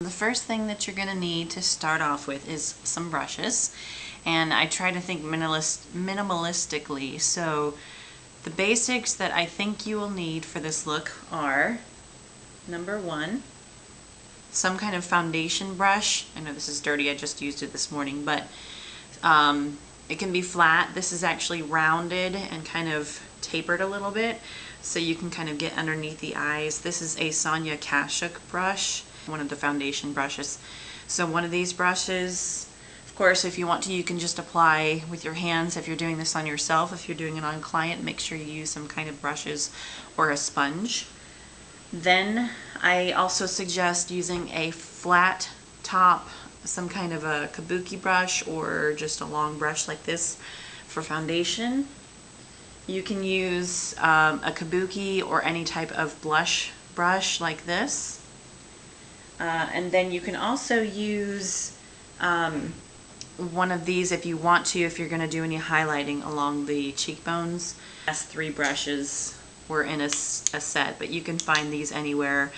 The first thing that you're going to need to start off with is some brushes, and I try to think minimalistically. So the basics that I think you will need for this look are, number one, some kind of foundation brush. I know this is dirty, I just used it this morning, but it can be flat. This is actually rounded and kind of tapered a little bit, so you can kind of get underneath the eyes. This is a Sonia Kashuk brush, one of the foundation brushes. So one of these brushes, of course, if you want to, you can just apply with your hands. If you're doing this on yourself, if you're doing it on client, make sure you use some kind of brushes or a sponge. Then I also suggest using a flat top, some kind of a kabuki brush or just a long brush like this for foundation. You can use a kabuki or any type of blush brush like this. And then you can also use one of these if you want to, if you're going to do any highlighting along the cheekbones. Last three brushes were in a set, but you can find these anywhere.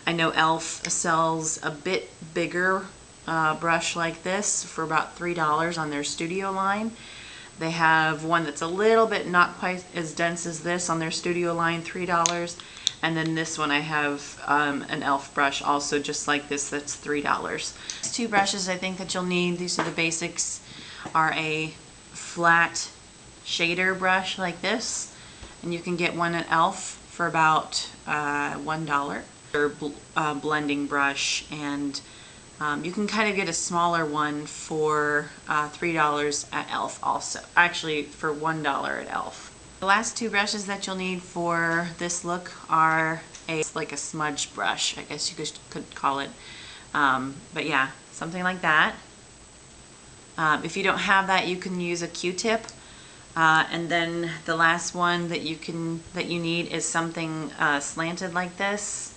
I know e.l.f. sells a bit bigger brush like this for about $3 on their studio line. They have one that's a little bit not quite as dense as this on their studio line, $3. And then this one I have an e.l.f. brush also just like this, that's $3. These two brushes I think that you'll need, these are the basics, are a flat shader brush like this. And you can get one at e.l.f. for about $1. Or blending brush, and you can kind of get a smaller one for $3 at e.l.f. also. Actually, for $1 at e.l.f. The last two brushes that you'll need for this look are like a smudge brush, I guess you could call it. But yeah, something like that. If you don't have that, you can use a Q-tip. And then the last one that you need is something slanted like this.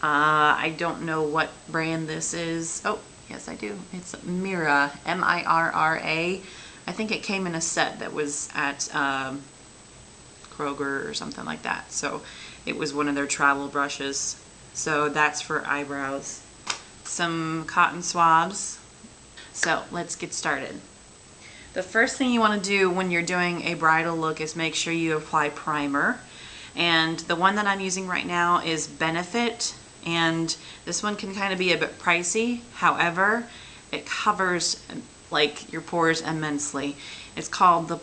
I don't know what brand this is. Oh, yes I do. It's Mira, M-I-R-R-A. I think it came in a set that was at Kroger or something like that. So it was one of their travel brushes. So that's for eyebrows. Some cotton swabs. So let's get started. The first thing you want to do when you're doing a bridal look is make sure you apply primer. And the one that I'm using right now is Benefit. And this one can kind of be a bit pricey. However, it covers like your pores immensely. It's called the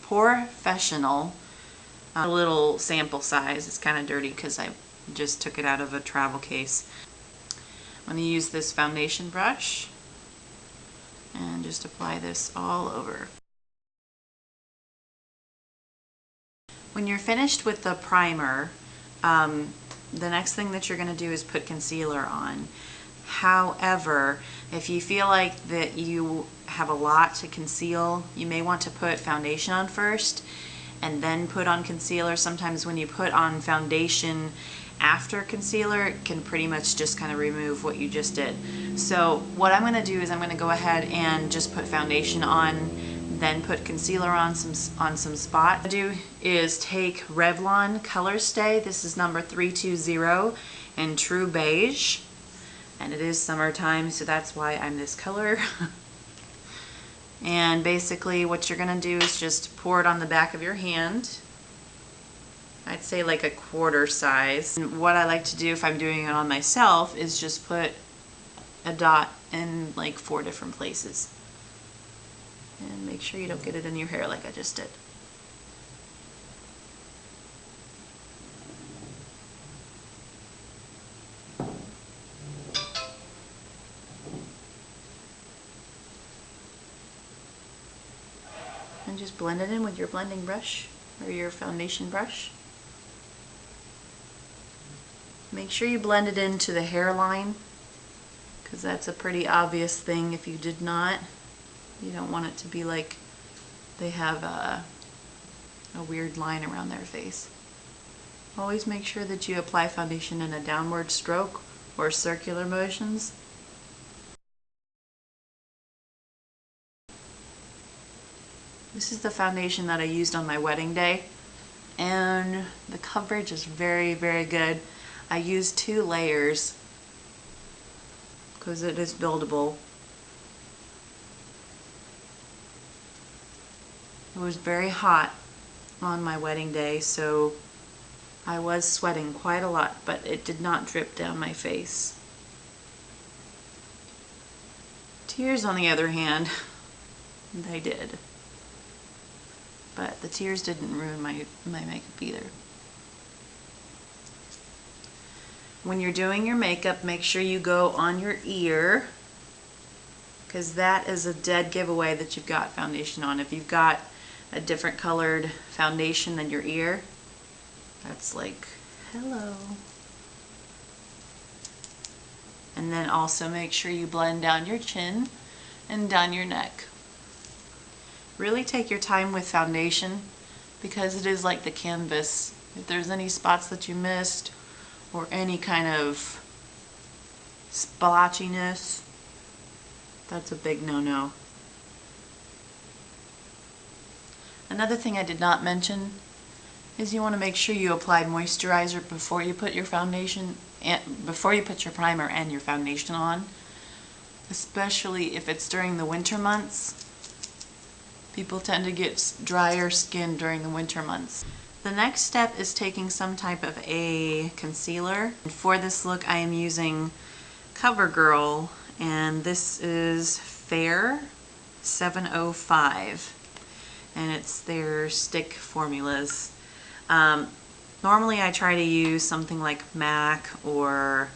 Professional. A little sample size. It's kind of dirty because I just took it out of a travel case. I'm going to use this foundation brush and just apply this all over. When you're finished with the primer, the next thing that you're going to do is put concealer on. However, if you feel like that you have a lot to conceal, you may want to put foundation on first and then put on concealer. Sometimes when you put on foundation after concealer, it can pretty much just kind of remove what you just did. So what I'm going to do is I'm going to go ahead and just put foundation on, then put concealer on some spots. What I do is take Revlon Color Stay. This is number 320 in True Beige. And it is summertime, so that's why I'm this color. And basically what you're going to do is just pour it on the back of your hand. I'd say like a quarter size. And what I like to do if I'm doing it on myself is just put a dot in like 4 different places. And make sure you don't get it in your hair like I just did. And just blend it in with your blending brush or your foundation brush. Make sure you blend it into the hairline, because that's a pretty obvious thing if you did not. You don't want it to be like they have a weird line around their face. Always make sure that you apply foundation in a downward stroke or circular motions. This is the foundation that I used on my wedding day, and the coverage is very, very good. I used 2 layers because it is buildable. It was very hot on my wedding day, so I was sweating quite a lot, but it did not drip down my face. Tears, on the other hand, they did. But the tears didn't ruin my makeup either. When you're doing your makeup, make sure you go on your ear, because that is a dead giveaway that you've got foundation on. If you've got a different colored foundation than your ear, that's like, hello. And then also make sure you blend down your chin and down your neck. Really take your time with foundation, because it is like the canvas. If there's any spots that you missed or any kind of splotchiness, that's a big no-no. Another thing I did not mention is you want to make sure you apply moisturizer before you put your foundation and before you put your primer and your foundation on, especially if it's during the winter months. People tend to get drier skin during the winter months. The next step is taking some type of a concealer. For this look, I am using CoverGirl, and this is Fair 705, and it's their stick formulas. Normally I try to use something like MAC or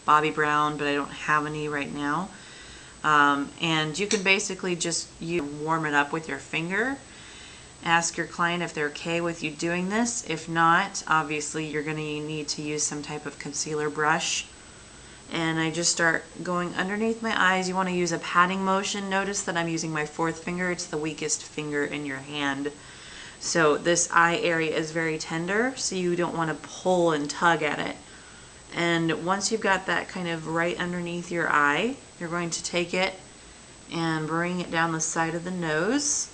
Bobbi Brown, but I don't have any right now. And you can basically just warm it up with your finger. Ask your client if they're okay with you doing this. If not, obviously you're going to need to use some type of concealer brush. And I just start going underneath my eyes. You want to use a patting motion. Notice that I'm using my fourth finger. It's the weakest finger in your hand. So this eye area is very tender, so you don't want to pull and tug at it. And once you've got that kind of right underneath your eye, you're going to take it and bring it down the side of the nose.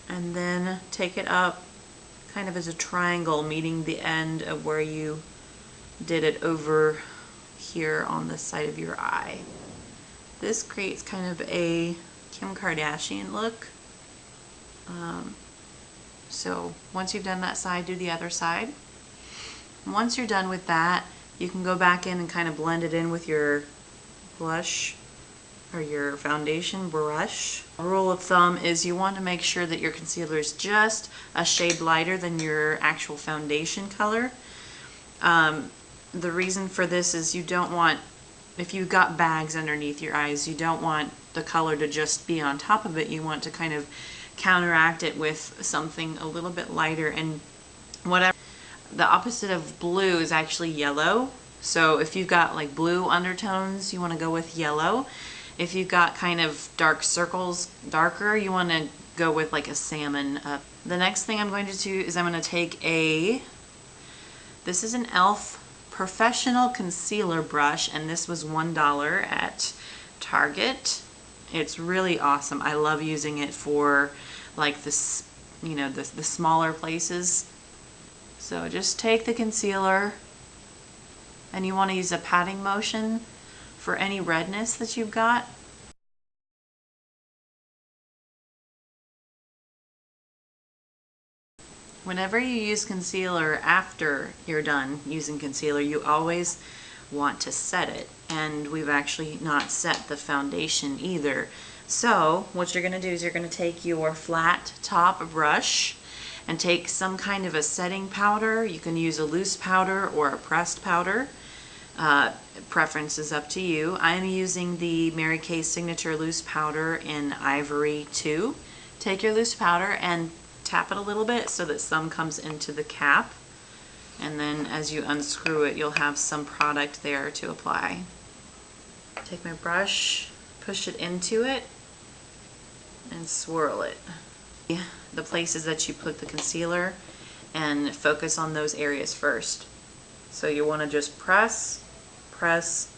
And then take it up kind of as a triangle, meeting the end of where you did it over here on the side of your eye. This creates kind of a Kim Kardashian look. So once you've done that side, do the other side. Once you're done with that, you can go back in and kind of blend it in with your blush or your foundation brush. A rule of thumb is you want to make sure that your concealer is just a shade lighter than your actual foundation color. The reason for this is you don't want, if you've got bags underneath your eyes, you don't want the color to just be on top of it. You want to kind of counteract it with something a little bit lighter. And whatever, the opposite of blue is actually yellow. So if you've got like blue undertones, you want to go with yellow. If you've got kind of dark circles, darker, you want to go with like a salmon. The next thing I'm going to do is I'm going to take this is an e.l.f. professional concealer brush, and this was $1 at Target. It's really awesome. I love using it for like this, you know, the smaller places. So just take the concealer and you want to use a patting motion for any redness that you've got. Whenever you use concealer after you're done using concealer, you always want to set it. And we've actually not set the foundation either. So what you're going to do is you're going to take your flat top brush and take some kind of a setting powder. You can use a loose powder or a pressed powder. Preference is up to you. I'm using the Mary Kay Signature Loose Powder in Ivory 2. Take your loose powder and tap it a little bit so that some comes into the cap. And then as you unscrew it, you'll have some product there to apply. Take my brush, push it into it, and swirl it. The places that you put the concealer, and focus on those areas first. So you want to just press, press,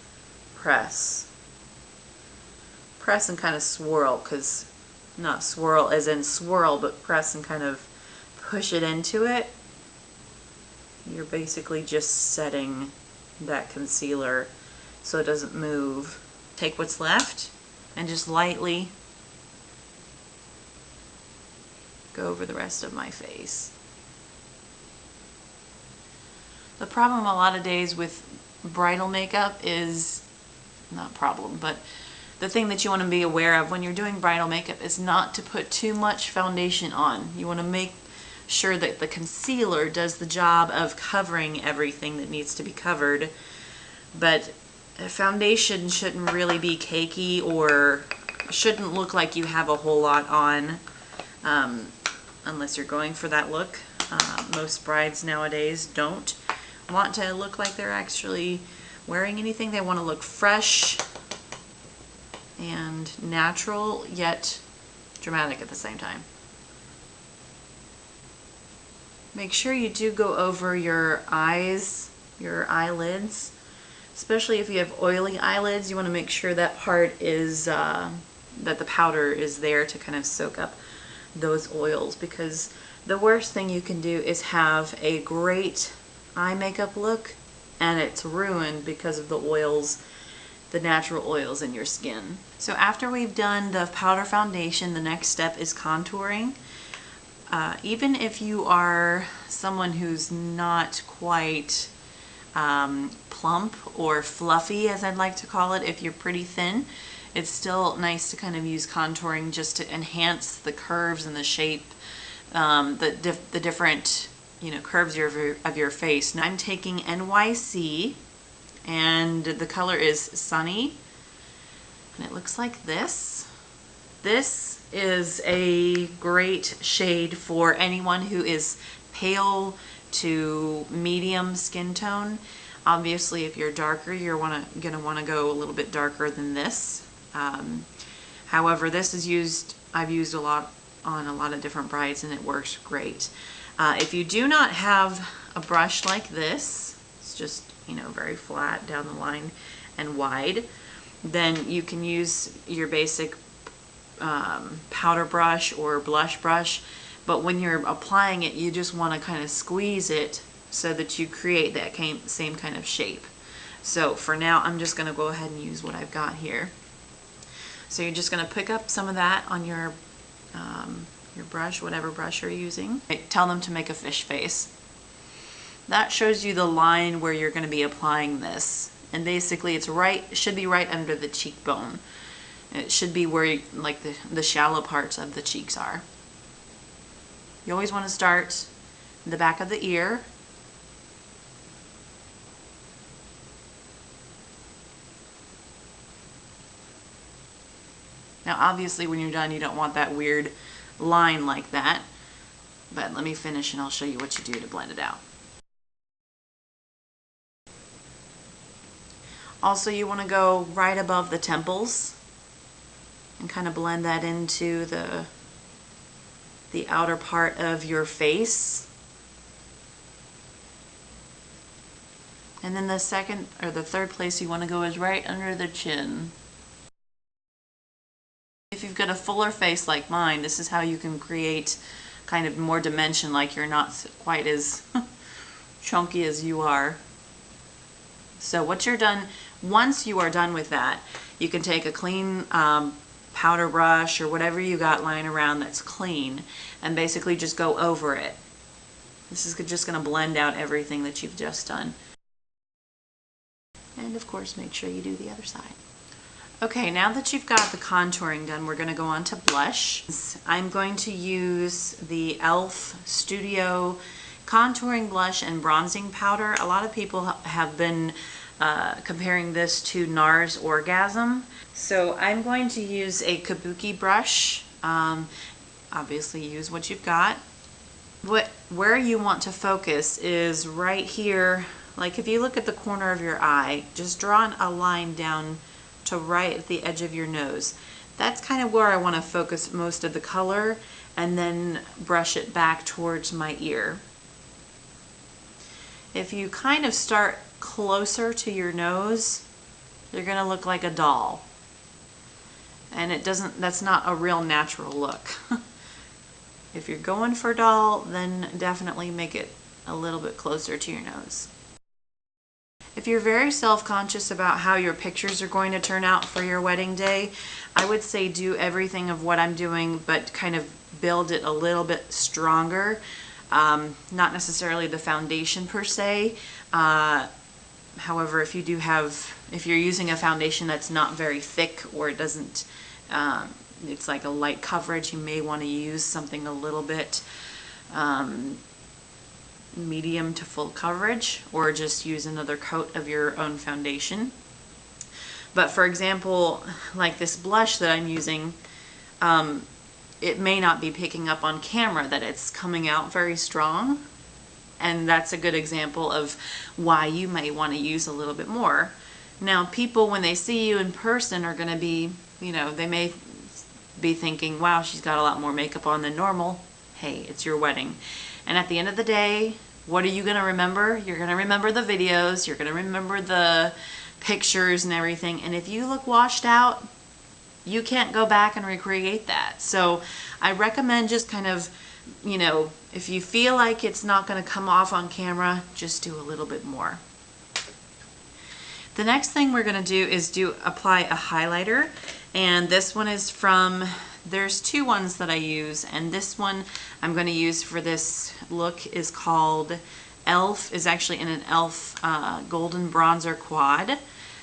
press. Press and kind of swirl, because not swirl as in swirl, but press and kind of push it into it. You're basically just setting that concealer so it doesn't move. Take what's left and just lightly go over the rest of my face. The problem a lot of days with bridal makeup is, not problem, but the thing that you want to be aware of when you're doing bridal makeup is not to put too much foundation on. You want to make sure that the concealer does the job of covering everything that needs to be covered, but foundation shouldn't really be cakey or shouldn't look like you have a whole lot on, unless you're going for that look. Most brides nowadays don't want to look like they're actually wearing anything. They want to look fresh and natural, yet dramatic at the same time. Make sure you do go over your eyes, your eyelids, especially if you have oily eyelids. You want to make sure that part is, that the powder is there to kind of soak up those oils, because the worst thing you can do is have a great eye makeup look and it's ruined because of the oils, the natural oils in your skin. So after we've done the powder foundation, the next step is contouring. Even if you are someone who's not quite plump or fluffy, as I'd like to call it, if you're pretty thin, it's still nice to kind of use contouring just to enhance the curves and the shape, the different, you know, curves of your face. Now I'm taking NYC, and the color is Sunny, and it looks like this. This is a great shade for anyone who is pale to medium skin tone. Obviously, if you're darker, you're gonna want to go a little bit darker than this. However, this is I've used a lot on a lot of different brides, and it works great. If you do not have a brush like this, it's just, you know, very flat down the line and wide, then you can use your basic powder brush or blush brush. But when you're applying it, you just want to kind of squeeze it so that you create that same kind of shape. So for now, I'm just going to go ahead and use what I've got here. So you're just going to pick up some of that on your brush, whatever brush you're using. Tell them to make a fish face. That shows you the line where you're going to be applying this. And basically it should be right under the cheekbone. It should be where like the shallow parts of the cheeks are. You always want to start in the back of the ear. Now obviously when you're done, you don't want that weird line like that, but let me finish and I'll show you what you do to blend it out. Also, you want to go right above the temples and kind of blend that into the outer part of your face. And then the second or the third place you want to go is right under the chin. If you've got a fuller face like mine, this is how you can create kind of more dimension, like you're not quite as chunky as you are. So once you are done with that, you can take a clean powder brush or whatever you got lying around that's clean and basically just go over it. This is just going to blend out everything that you've just done. And of course, make sure you do the other side. Okay, now that you've got the contouring done, we're going to go on to blush. I'm going to use the e.l.f. Studio contouring blush and bronzing powder. A lot of people have been comparing this to NARS Orgasm. So I'm going to use a kabuki brush. Obviously use what you've got. Where you want to focus is right here. Like if you look at the corner of your eye, just draw a line down to right at the edge of your nose. That's kind of where I want to focus most of the color, and then brush it back towards my ear. If you kind of start closer to your nose, you're going to look like a doll. And that's not a real natural look. If you're going for doll, then definitely make it a little bit closer to your nose. If you're very self-conscious about how your pictures are going to turn out for your wedding day, I would say do everything of what I'm doing, but kind of build it a little bit stronger. Not necessarily the foundation per se. However, if you're using a foundation that's not very thick, or it doesn't, it's like a light coverage, you may want to use something a little bit medium to full coverage, or just use another coat of your own foundation. But for example, like this blush that I'm using, it may not be picking up on camera that it's coming out very strong, and that's a good example of why you may want to use a little bit more. Now people, when they see you in person, are going to be, they may be thinking, wow, she's got a lot more makeup on than normal. Hey, it's your wedding. And at the end of the day, what are you going to remember? You're going to remember the videos, you're going to remember the pictures and everything. And if you look washed out, you can't go back and recreate that. So I recommend just kind of, if you feel like it's not going to come off on camera, just do a little bit more. The next thing we're going to do is apply a highlighter. And this one is there's two ones that I use, and this one I'm going to use for this look is called Elf, is actually in an Elf Golden Bronzer Quad,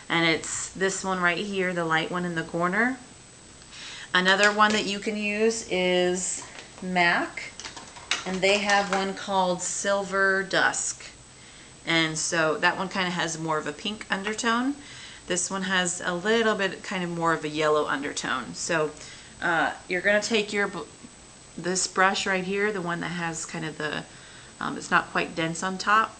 and it's this one right here, the light one in the corner. Another one that you can use is MAC, and they have one called Silver Dusk, and so that one kind of has more of a pink undertone. This one has a little bit kind of more of a yellow undertone. So you're going to take this brush right here, the one that has kind of the, it's not quite dense on top,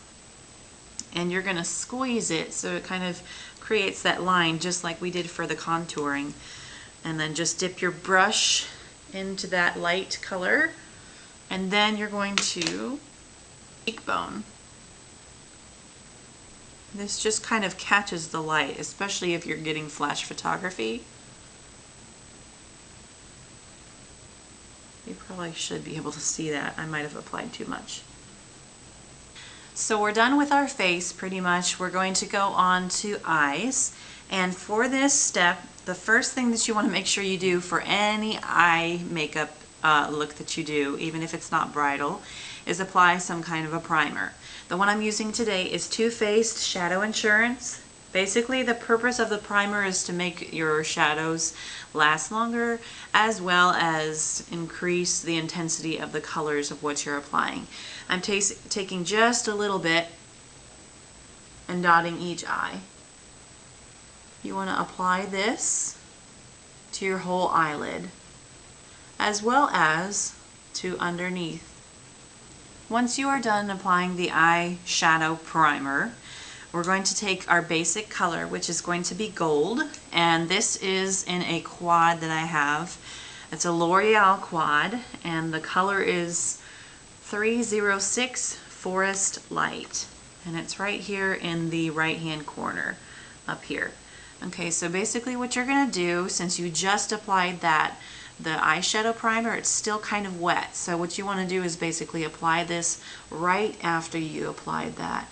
and you're going to squeeze it so it kind of creates that line just like we did for the contouring. And then just dip your brush into that light color, and then you're going to cheekbone. This just kind of catches the light, especially if you're getting flash photography. You probably should be able to see that. I might have applied too much. So we're done with our face pretty much. We're going to go on to eyes. And for this step, the first thing that you want to make sure you do for any eye makeup look that you do, even if it's not bridal, is apply some kind of a primer. The one I'm using today is Too Faced Shadow Insurance. Basically, the purpose of the primer is to make your shadows last longer, as well as increase the intensity of the colors of what you're applying. I'm taking just a little bit and dotting each eye. You want to apply this to your whole eyelid, as well as to underneath. Once you are done applying the eyeshadow primer, we're going to take our basic color, which is going to be gold, and this is in a quad that I have. It's a L'Oreal quad, and the color is 306 Forest Light, and it's right here in the right hand corner up here. Okay, so basically what you're going to do, since you just applied the eyeshadow primer, it's still kind of wet. So what you want to do is basically apply this right after you applied that.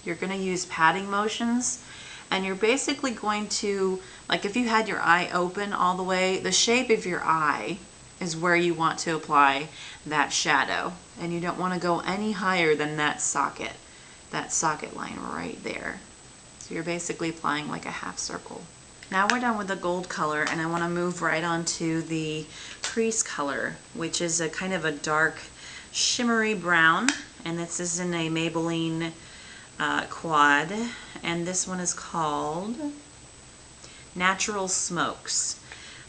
You're going to use patting motions, and you're basically going to, like if you had your eye open all the way, the shape of your eye is where you want to apply that shadow. And you don't want to go any higher than that socket line right there. So you're basically applying like a half circle. Now we're done with the gold color, and I want to move right on to the crease color, which is a kind of a dark shimmery brown, and this is in a Maybelline quad, and this one is called Natural Smokes.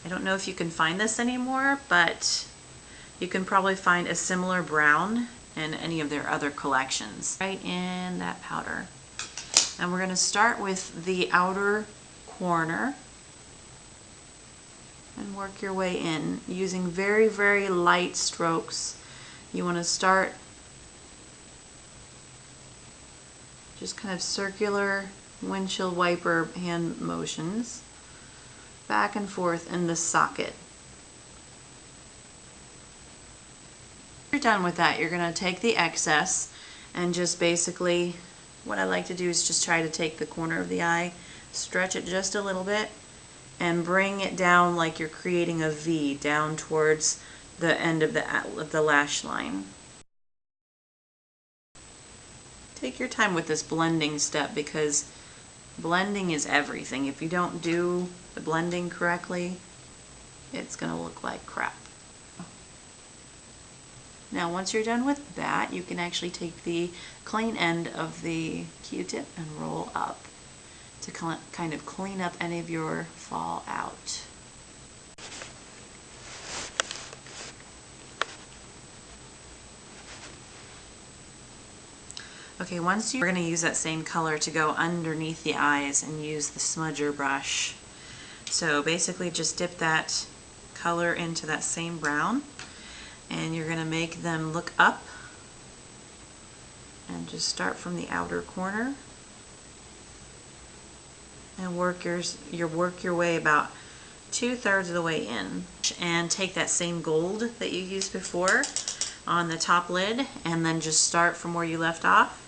I don't know if you can find this anymore, but you can probably find a similar brown in any of their other collections. Right in that powder. And we're going to start with the outer corner and work your way in using very, very light strokes. You want to start just kind of circular windshield wiper hand motions back and forth in the socket. When you're done with that, you're going to take the excess and just basically what I like to do is just try to take the corner of the eye, stretch it just a little bit, and bring it down like you're creating a V down towards the end of the lash line. Take your time with this blending step because blending is everything. If you don't do the blending correctly, it's going to look like crap. Now once you're done with that, you can actually take the clean end of the Q-tip and roll up to kind of clean up any of your fallout. Okay, once you're going to use that same color to go underneath the eyes and use the smudger brush. So basically just dip that color into that same brown and you're going to make them look up and just start from the outer corner and work your way about 2/3 of the way in. And take that same gold that you used before on the top lid and then just start from where you left off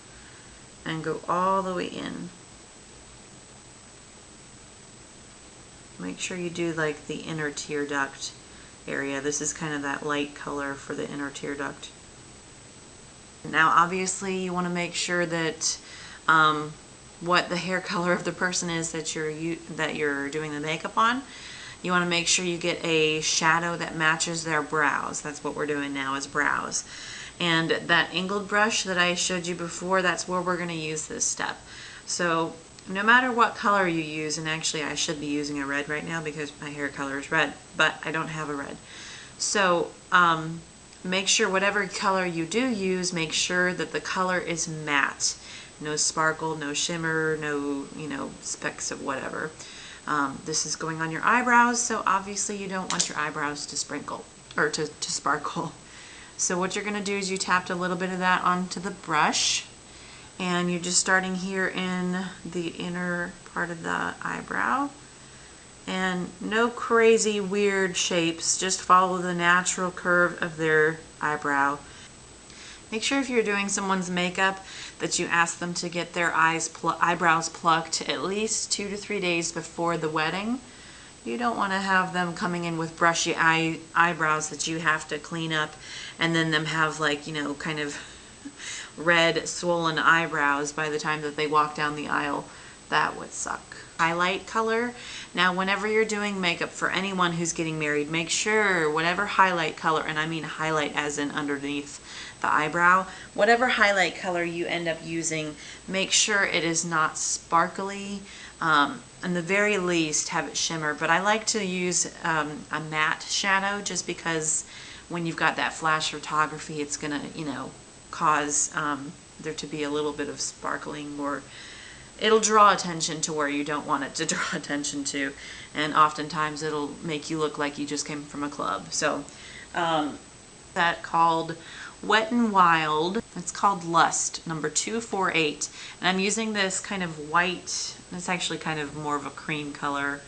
and go all the way in. Make sure you do like the inner tear duct area. This is kind of that light color for the inner tear duct. Now obviously you want to make sure that what the hair color of the person is that you're doing the makeup on. You want to make sure you get a shadow that matches their brows. That's what we're doing now, is brows. And that angled brush that I showed you before, that's where we're going to use this step. So no matter what color you use, and actually I should be using a red right now because my hair color is red, but I don't have a red. So make sure whatever color you do use, make sure that the color is matte. No sparkle, no shimmer, no, specks of whatever. This is going on your eyebrows, so obviously you don't want your eyebrows to sprinkle, or to sparkle. So what you're going to do is you tapped a little bit of that onto the brush, and you're just starting here in the inner part of the eyebrow. And no crazy weird shapes, just follow the natural curve of their eyebrow. Make sure if you're doing someone's makeup that you ask them to get their eyebrows plucked at least 2 to 3 days before the wedding. You don't want to have them coming in with brushy eyebrows that you have to clean up and then them have like, kind of red swollen eyebrows by the time that they walk down the aisle. That would suck. Highlight color. Now whenever you're doing makeup for anyone who's getting married, make sure whatever highlight color, and I mean highlight as in underneath the eyebrow, whatever highlight color you end up using, make sure it is not sparkly. In the very least have it shimmer, but I like to use a matte shadow just because when you've got that flash photography, it's gonna cause there to be a little bit of sparkling, or it'll draw attention to where you don't want it to draw attention to, and oftentimes it'll make you look like you just came from a club. So that called Wet n Wild. It's called Lust, number 248, and I'm using this kind of white. It's actually kind of more of a cream color,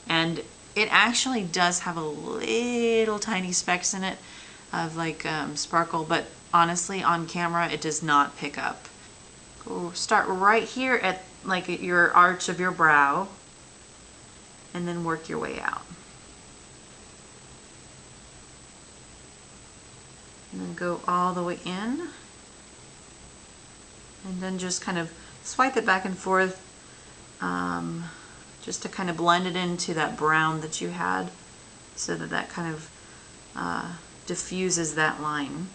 and it actually does have a little tiny specks in it of like sparkle, but honestly on camera it does not pick up. Go start right here at like at your arch of your brow and then work your way out. And then go all the way in, and then just kind of swipe it back and forth just to kind of blend it into that brown that you had, so that that kind of diffuses that line.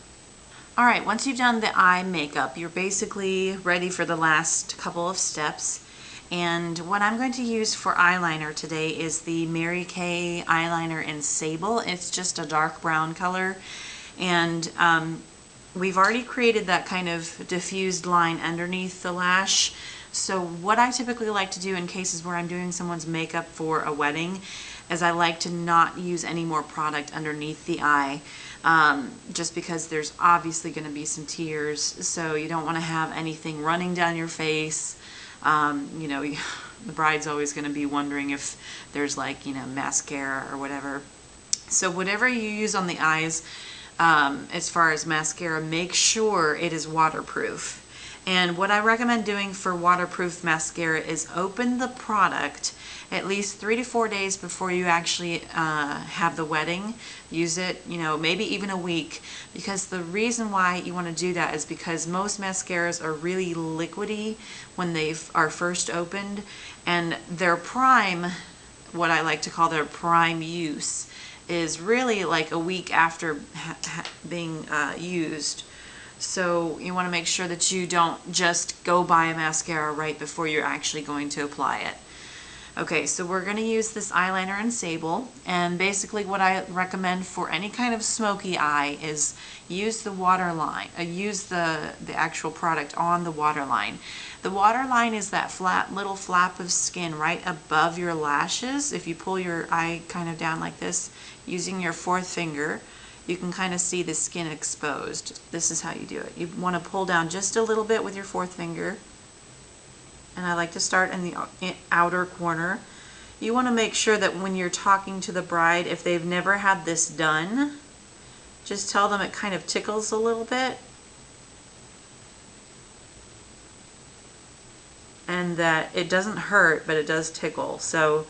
Alright, once you've done the eye makeup, you're basically ready for the last couple of steps. And what I'm going to use for eyeliner today is the Mary Kay eyeliner in Sable. It's just a dark brown color. And we've already created that kind of diffused line underneath the lash. So what I typically like to do in cases where I'm doing someone's makeup for a wedding is I like to not use any more product underneath the eye, just because there's obviously going to be some tears, so you don't want to have anything running down your face. The bride's always going to be wondering if there's like, mascara or whatever. So whatever you use on the eyes, as far as mascara, make sure it is waterproof. And what I recommend doing for waterproof mascara is open the product at least 3 to 4 days before you actually have the wedding. Use it, you know, maybe even a week, because the reason why you want to do that is because most mascaras are really liquidy when they are first opened, and their prime, what I like to call their prime use, is really like a week after being used. So you want to make sure that you don't just go buy a mascara right before you're actually going to apply it. Okay, so we're going to use this eyeliner in Sable, and basically what I recommend for any kind of smoky eye is use the waterline, use the actual product on the waterline. The waterline is that flat little flap of skin right above your lashes. If you pull your eye kind of down like this, using your fourth finger, you can kind of see the skin exposed. This is how you do it. You want to pull down just a little bit with your fourth finger, and I like to start in the outer corner. You want to make sure that when you're talking to the bride, if they've never had this done, just tell them it kind of tickles a little bit, and that it doesn't hurt, but it does tickle. So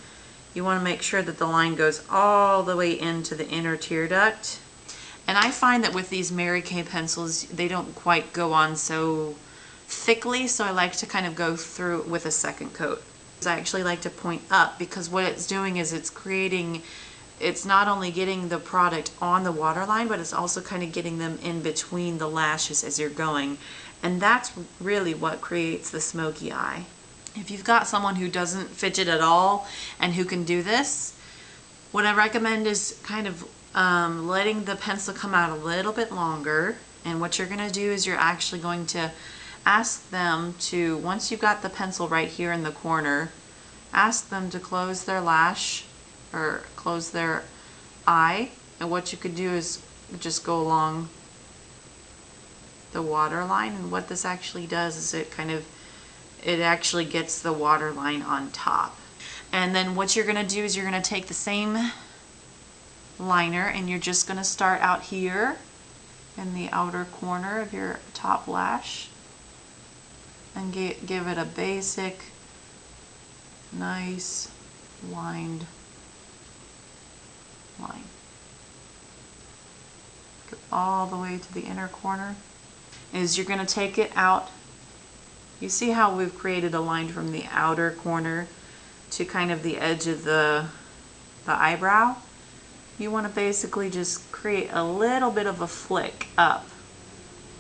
you want to make sure that the line goes all the way into the inner tear duct. And I find that with these Mary Kay pencils, they don't quite go on so thickly, so I like to kind of go through with a second coat. I actually like to point up, because what it's doing is it's not only getting the product on the waterline, but it's also kind of getting them in between the lashes as you're going. And that's really what creates the smoky eye. If you've got someone who doesn't fidget at all and who can do this, what I recommend is kind of letting the pencil come out a little bit longer. And what you're going to do is you're actually going to ask them to, once you've got the pencil right here in the corner, ask them to close their lash or close their eye. And what you could do is just go along the waterline. And what this actually does is it actually gets the waterline on top. And then what you're going to do is you're going to take the same liner, and you're just going to start out here in the outer corner of your top lash, and give it a basic, nice, lined line. Go all the way to the inner corner. Is you're going to take it out. You see how we've created a line from the outer corner to kind of the edge of the eyebrow? You want to basically just create a little bit of a flick up.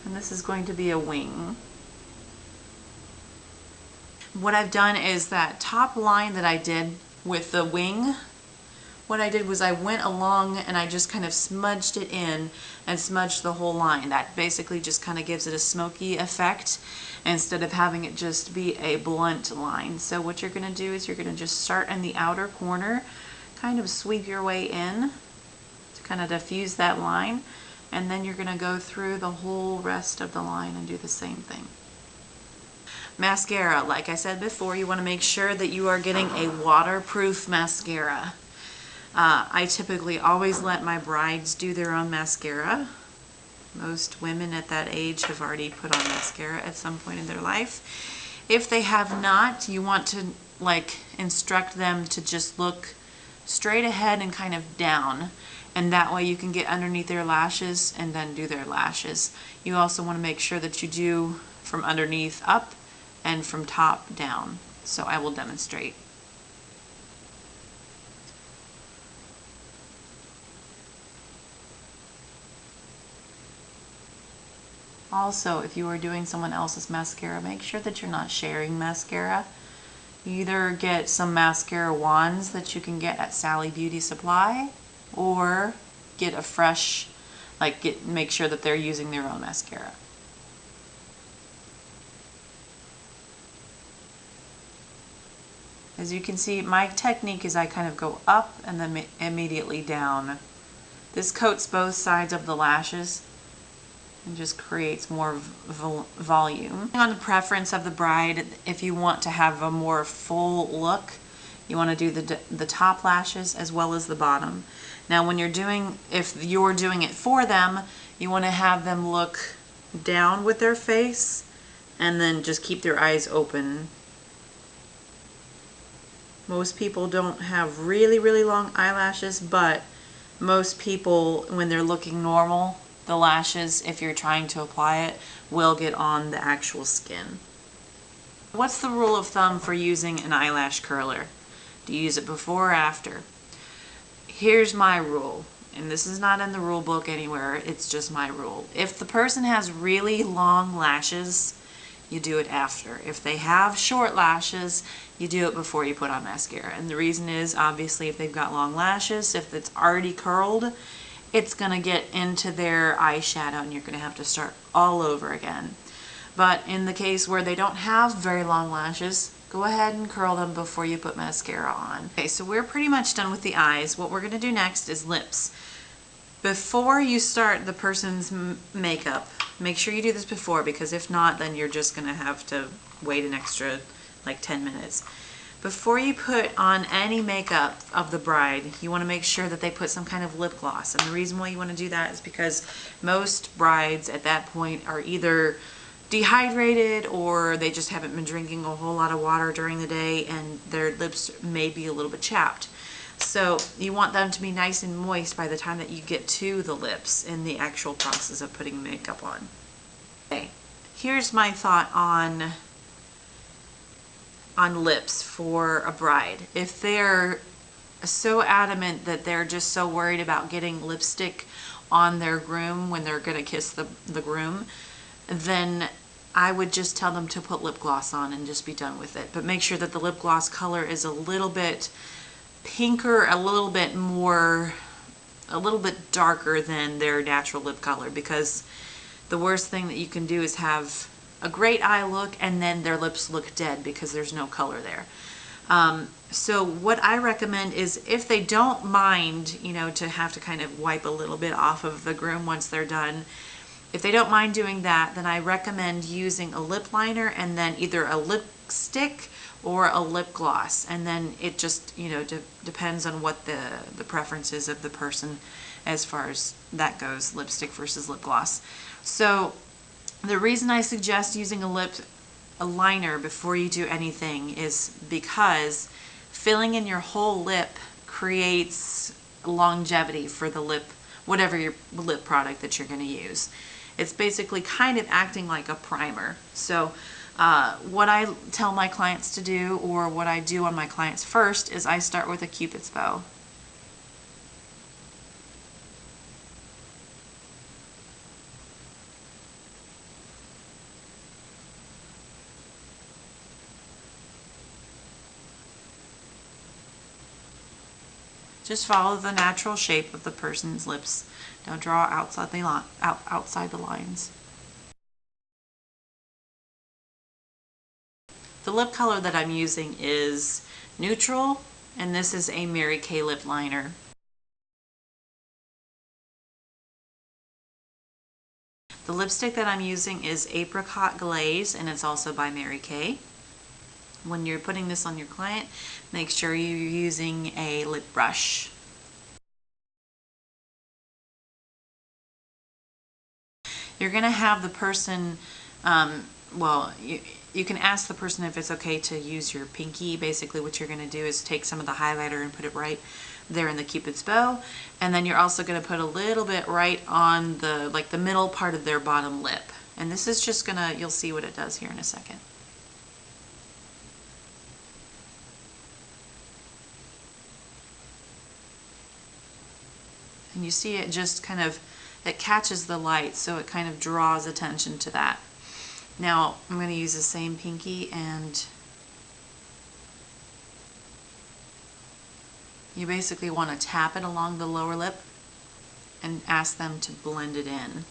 And this is going to be a wing. What I've done is that top line that I did with the wing, what I did was I went along and I just kind of smudged it in and smudged the whole line. That basically just kind of gives it a smoky effect instead of having it just be a blunt line. So what you're going to do is you're going to just start in the outer corner, kind of sweep your way in to kind of diffuse that line, and then you're going to go through the whole rest of the line and do the same thing. Mascara, like I said before, you want to make sure that you are getting a waterproof mascara. I typically always let my brides do their own mascara. Most women at that age have already put on mascara at some point in their life. If they have not, you want to instruct them to just look straight ahead and kind of down, and that way you can get underneath their lashes and then do their lashes. You also want to make sure that you do from underneath up and from top down. So I will demonstrate. Also, if you are doing someone else's mascara, make sure that you're not sharing mascara. You either get some mascara wands that you can get at Sally Beauty Supply, or get a fresh, make sure that they're using their own mascara. As you can see, my technique is I kind of go up and then immediately down. This coats both sides of the lashes and just creates more volume. On the preference of the bride, if you want to have a more full look, you want to do the top lashes as well as the bottom. Now if you're doing it for them, you want to have them look down with their face and then just keep their eyes open. Most people don't have really, really long eyelashes, but most people, when they're looking normal, the lashes, if you're trying to apply it, will get on the actual skin. What's the rule of thumb for using an eyelash curler? Do you use it before or after? Here's my rule, and this is not in the rule book anywhere, it's just my rule. If the person has really long lashes, you do it after. If they have short lashes, you do it before you put on mascara. And the reason is, obviously, if they've got long lashes, if it's already curled, it's gonna get into their eyeshadow and you're gonna have to start all over again. But in the case where they don't have very long lashes, go ahead and curl them before you put mascara on. Okay, so we're pretty much done with the eyes. What we're gonna do next is lips. Before you start the person's makeup, make sure you do this before, because if not, then you're just gonna have to wait an extra like 10 minutes. Before you put on any makeup of the bride, you wanna make sure that they put some kind of lip gloss. And the reason why you wanna do that is because most brides at that point are either dehydrated or they just haven't been drinking a whole lot of water during the day and their lips may be a little bit chapped. So you want them to be nice and moist by the time that you get to the lips in the actual process of putting makeup on. Okay, here's my thought on lips for a bride. If they're so adamant that they're just so worried about getting lipstick on their groom when they're gonna kiss the groom, then I would just tell them to put lip gloss on and just be done with it. But make sure that the lip gloss color is a little bit pinker, a little bit darker than their natural lip color, because the worst thing that you can do is have a great eye look and then their lips look dead because there's no color there. So what I recommend is, if they don't mind, you know, to have to kind of wipe a little bit off of the groom once they're done, if they don't mind doing that, then I recommend using a lip liner and then either a lipstick or a lip gloss. And then it just, you know, depends on what the preference is of the person as far as that goes, lipstick versus lip gloss. So the reason I suggest using a liner before you do anything is because filling in your whole lip creates longevity for the lip, whatever your lip product that you're going to use. It's basically kind of acting like a primer. So what I tell my clients to do, or what I do on my clients first, is I start with a Cupid's bow. Just follow the natural shape of the person's lips. Don't draw outside the lines. The lip color that I'm using is neutral, and this is a Mary Kay lip liner. The lipstick that I'm using is Apricot Glaze, and it's also by Mary Kay. When you're putting this on your client, make sure you're using a lip brush. You're going to have the person, well, you can ask the person if it's okay to use your pinky. Basically what you're going to do is take some of the highlighter and put it right there in the Cupid's bow, and then you're also going to put a little bit right on the middle part of their bottom lip. And this is just gonna, you'll see what it does here in a second. And you see it just kind of, it catches the light, so it kind of draws attention to that. Now I'm going to use the same pinky, and you basically want to tap it along the lower lip and ask them to blend it in.